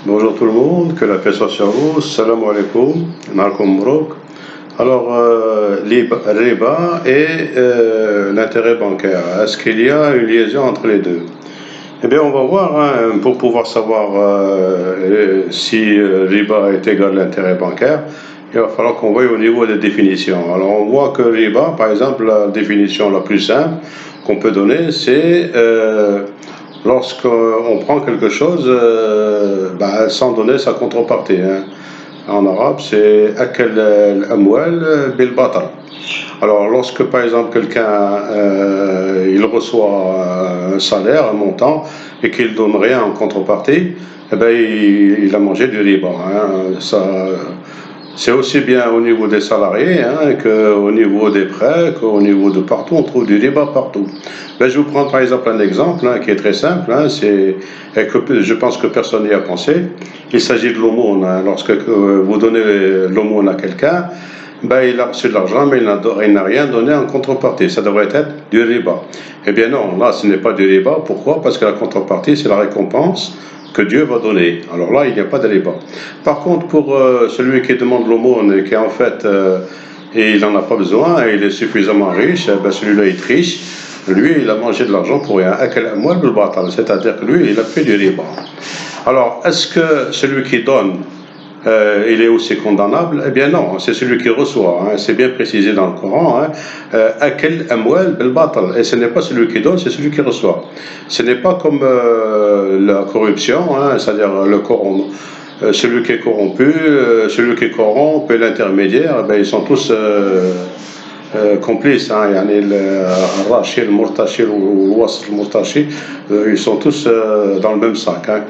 Bonjour tout le monde, que la paix soit sur vous. Salam alaikum, Malcolm Brook. Alors, riba et l'intérêt bancaire. Est-ce qu'il y a une liaison entre les deux? Eh bien, on va voir, hein, pour pouvoir savoir si riba est égal à l'intérêt bancaire. Il va falloir qu'on voie au niveau des définitions. Alors, on voit que riba, par exemple, la définition la plus simple qu'on peut donner, c'est lorsqu'on prend quelque chose sans donner sa contrepartie, hein. En arabe, c'est akal al-amwal bil batal. Alors, lorsque par exemple quelqu'un il reçoit un salaire, un montant, et qu'il ne donne rien en contrepartie, eh ben, il a mangé du riba, hein. C'est aussi bien au niveau des salariés, hein, qu'au niveau des prêts, qu'au niveau de partout. On trouve du riba partout. Ben, je vais vous prendre par exemple un exemple, hein, qui est très simple, hein, et que je pense que personne n'y a pensé. Il s'agit de l'aumône, hein. Lorsque vous donnez l'aumône à quelqu'un, ben, il a reçu de l'argent, mais il n'a rien donné en contrepartie. Ça devrait être du riba. Eh bien non, là ce n'est pas du riba. Pourquoi? Parce que la contrepartie, c'est la récompense que Dieu va donner. Alors là, il n'y a pas de riba. Par contre, pour celui qui demande l'aumône et qui en fait, et il n'en a pas besoin, et il est suffisamment riche, ben celui-là il triche. Lui, il a mangé de l'argent pour rien. C'est-à-dire que lui, il a fait du riba. Alors, est-ce que celui qui donne, il est aussi condamnable? Eh bien non, c'est celui qui reçoit, hein. C'est bien précisé dans le Coran, hein. Akal amwal bil batal. Et ce n'est pas celui qui donne, c'est celui qui reçoit. Ce n'est pas comme la corruption, hein, c'est-à-dire celui qui est corrompu, celui qui corrompt et l'intermédiaire, ben, ils sont tous complices, hein. Yani le Rashi, le Murtashi, le Wasl, le Murtashi, ils sont tous dans le même sac, hein.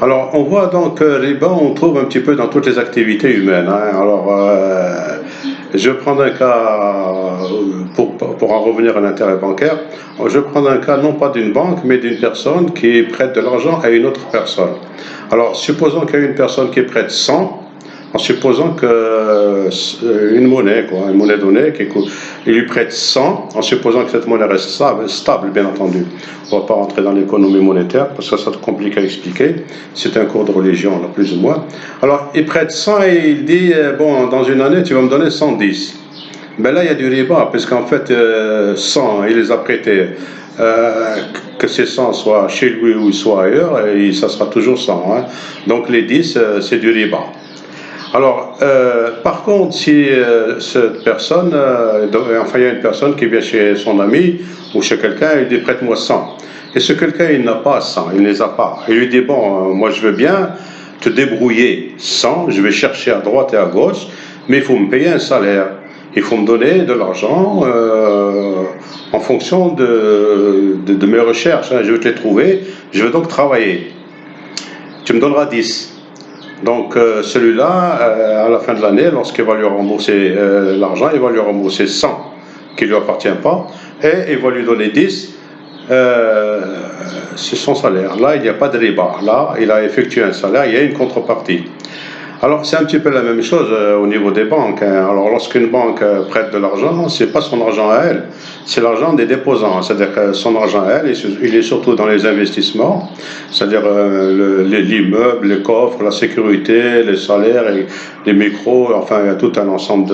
Alors, on voit donc riba, on trouve un petit peu dans toutes les activités humaines, hein. Alors, je vais prendre un cas, pour en revenir à l'intérêt bancaire, je vais prendre un cas non pas d'une banque, mais d'une personne qui prête de l'argent à une autre personne. Alors, supposons qu'il y a une personne qui prête 100, en supposant que une monnaie, quoi, une monnaie donnée, il lui prête 100, en supposant que cette monnaie reste stable, bien entendu. On ne va pas rentrer dans l'économie monétaire, parce que ça te complique à expliquer. C'est un cours de religion, là, plus ou moins. Alors, il prête 100 et il dit, bon, dans une année, tu vas me donner 110. Ben là, il y a du riba, parce qu'en fait, 100, il les a prêtés. Que ces 100 soient chez lui ou soit ailleurs, et ça sera toujours 100, hein. Donc, les 10, c'est du riba. Alors, par contre, si cette personne, enfin il y a une personne qui vient chez son ami ou chez quelqu'un, il dit prête-moi 100. Et ce quelqu'un, il n'a pas 100, il ne les a pas. Il lui dit, bon, moi je veux bien te débrouiller 100, je vais chercher à droite et à gauche, mais il faut me payer un salaire. Il faut me donner de l'argent en fonction de mes recherches, hein. Je vais te les trouver, je vais donc travailler. Tu me donneras 10. Donc celui-là, à la fin de l'année, lorsqu'il va lui rembourser l'argent, il va lui rembourser 100 qui ne lui appartient pas, et il va lui donner 10, c'est son salaire. Là, il n'y a pas de riba. Là, il a effectué un salaire, il y a une contrepartie. Alors, c'est un petit peu la même chose au niveau des banques, hein. Alors, lorsqu'une banque prête de l'argent, c'est pas son argent à elle, c'est l'argent des déposants. C'est-à-dire que son argent à elle, il est surtout dans les investissements, c'est-à-dire l'immeuble, les coffres, la sécurité, les salaires, et les micros, enfin, il y a tout un ensemble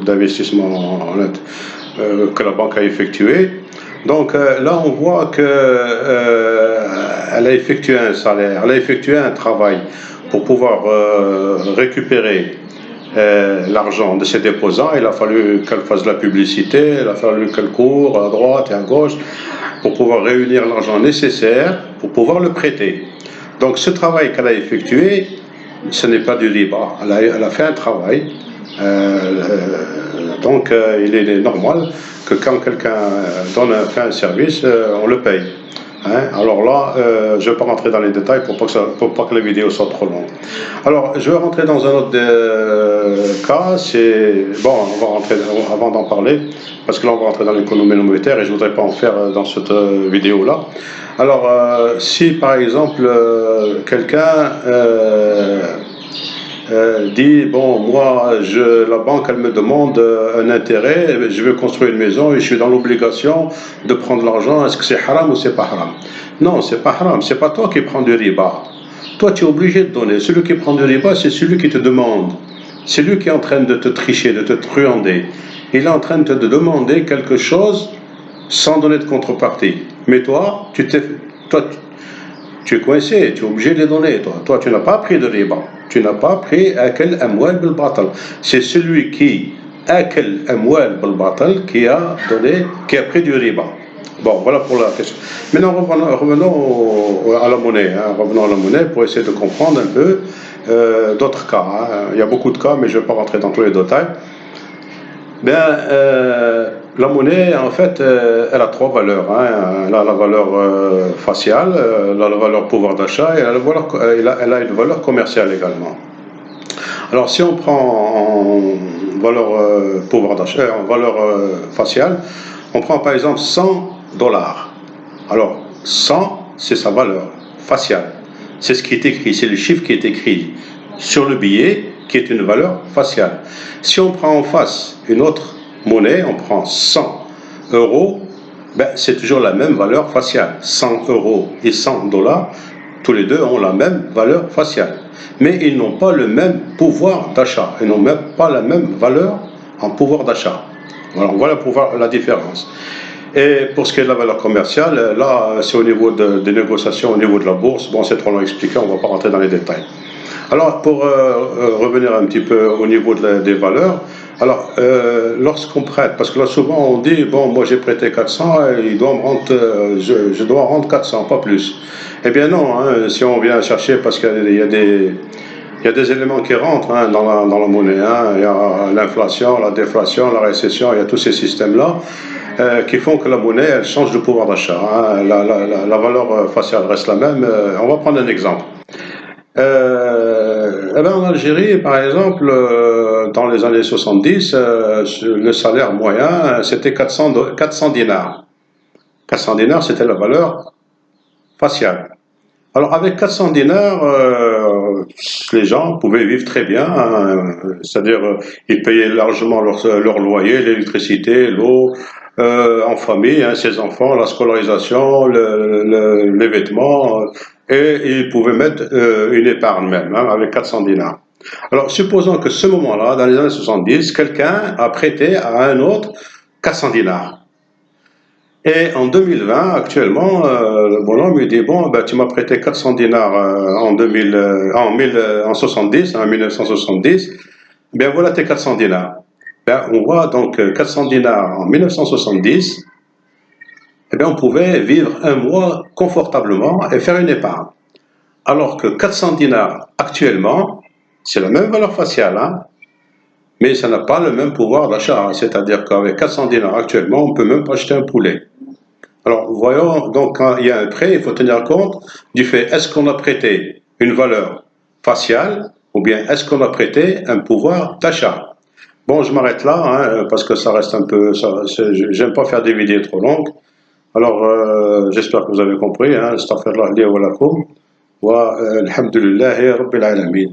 d'investissements que la banque a effectué. Donc là, on voit que elle a effectué un salaire, elle a effectué un travail pour pouvoir récupérer l'argent de ses déposants. Il a fallu qu'elle fasse de la publicité, il a fallu qu'elle court à droite et à gauche pour pouvoir réunir l'argent nécessaire pour pouvoir le prêter. Donc ce travail qu'elle a effectué, ce n'est pas du riba. Elle a fait un travail. Donc il est normal que quand quelqu'un fait un service, on le paye, hein. Alors là, je ne vais pas rentrer dans les détails pour pas que la vidéo soit trop longue. Alors, je vais rentrer dans un autre cas. Bon, on va rentrer avant d'en parler, parce que là, on va rentrer dans l'économie monétaire et je ne voudrais pas en faire dans cette vidéo-là. Alors, si par exemple, quelqu'un dit, bon, moi, la banque, elle me demande un intérêt, je veux construire une maison et je suis dans l'obligation de prendre l'argent, est-ce que c'est haram ou c'est pas haram? Non, c'est pas haram, c'est pas toi qui prends du riba. toi tu es obligé de donner. Celui qui prend du riba, c'est celui qui te demande. C'est lui qui est en train de te tricher, de te truander. Il est en train de te demander quelque chose sans donner de contrepartie. Mais toi, tu es coincé, tu es obligé de les donner. Toi, tu n'as pas pris de riba. Tu n'as pas pris akal amwal bil batal. C'est celui qui akal amwal bil batal qui a pris du riba. Bon, voilà pour la question. Maintenant, revenons à la monnaie. Revenons à la monnaie pour essayer de comprendre un peu d'autres cas. Il y a beaucoup de cas, mais je ne vais pas rentrer dans tous les détails. La monnaie, en fait, elle a trois valeurs. Elle a la valeur faciale, elle a la valeur pouvoir d'achat et elle a une valeur commerciale également. Alors, si on prend en valeur pouvoir d'achat, en valeur faciale, on prend par exemple $100. Alors, 100, c'est sa valeur faciale. C'est ce qui est écrit, c'est le chiffre qui est écrit sur le billet qui est une valeur faciale. Si on prend en face une autre monnaie, on prend 100 euros, c'est toujours la même valeur faciale. 100 euros et $100, tous les deux ont la même valeur faciale. Mais ils n'ont pas le même pouvoir d'achat. Ils n'ont même pas la même valeur en pouvoir d'achat. Alors voilà la différence. Et pour ce qui est de la valeur commerciale, là, c'est au niveau des négociations, au niveau de la bourse. Bon, c'est trop long à expliquer, on ne va pas rentrer dans les détails. Alors, pour revenir un petit peu au niveau des valeurs, alors, lorsqu'on prête, parce que là, souvent, on dit, bon, moi, j'ai prêté 400, il doit me rendre, je dois rendre 400, pas plus. Eh bien, non, si on vient chercher, parce qu'il y a des éléments qui rentrent dans la monnaie. Il y a l'inflation, la déflation, la récession, il y a tous ces systèmes-là qui font que la monnaie, elle change de pouvoir d'achat. La valeur faciale reste la même. On va prendre un exemple. En Algérie, par exemple, dans les années 70, le salaire moyen, c'était 400 dinars. 400 dinars, c'était la valeur faciale. Alors, avec 400 dinars, les gens pouvaient vivre très bien, c'est-à-dire ils payaient largement leur loyer, l'électricité, l'eau, en famille, ses enfants, la scolarisation, les vêtements, et ils pouvaient mettre une épargne même, avec 400 dinars. Alors, supposons que ce moment-là, dans les années 70, quelqu'un a prêté à un autre 400 dinars. Et en 2020, actuellement, le bonhomme lui dit, bon, tu m'as prêté 400 dinars en 70, en 1970, voilà tes 400 dinars. On voit donc 400 dinars en 1970, on pouvait vivre un mois confortablement et faire une épargne. Alors que 400 dinars actuellement, c'est la même valeur faciale, mais ça n'a pas le même pouvoir d'achat. C'est-à-dire qu'avec 400 dinars actuellement, on ne peut même pas acheter un poulet. Alors, voyons, donc quand il y a un prêt, il faut tenir compte du fait, est-ce qu'on a prêté une valeur faciale ou bien est-ce qu'on a prêté un pouvoir d'achat? Bon, je m'arrête là, parce que ça reste un peu, j'aime pas faire des vidéos trop longues. Alors, j'espère que vous avez compris, astaghfirullah li wa lakum wa alhamdulillahi rabbil alamin.